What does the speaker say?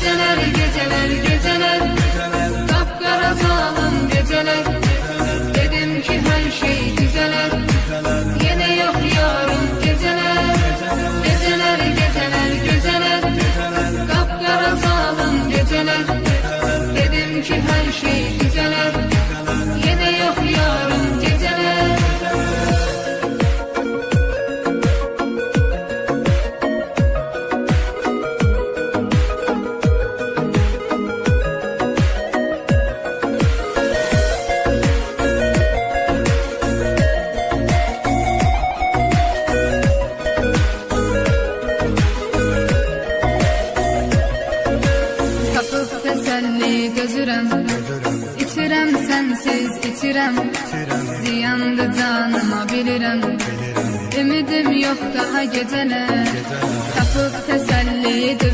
Geceler, geceler, geceler, kapkara zalim geceler. Dedim ki her şey düzeler, yine yok yarın geceler. Geceler, geceler, geceler, kapkara zalim geceler. Dedim ki her şey düzeler, yine yok yarın geceler. Tapıp teselli gözürem, İçirem sensiz içirem, ziyandı canıma bilirem. Ümidim yok daha geceler. Tapıp teselli gözürem.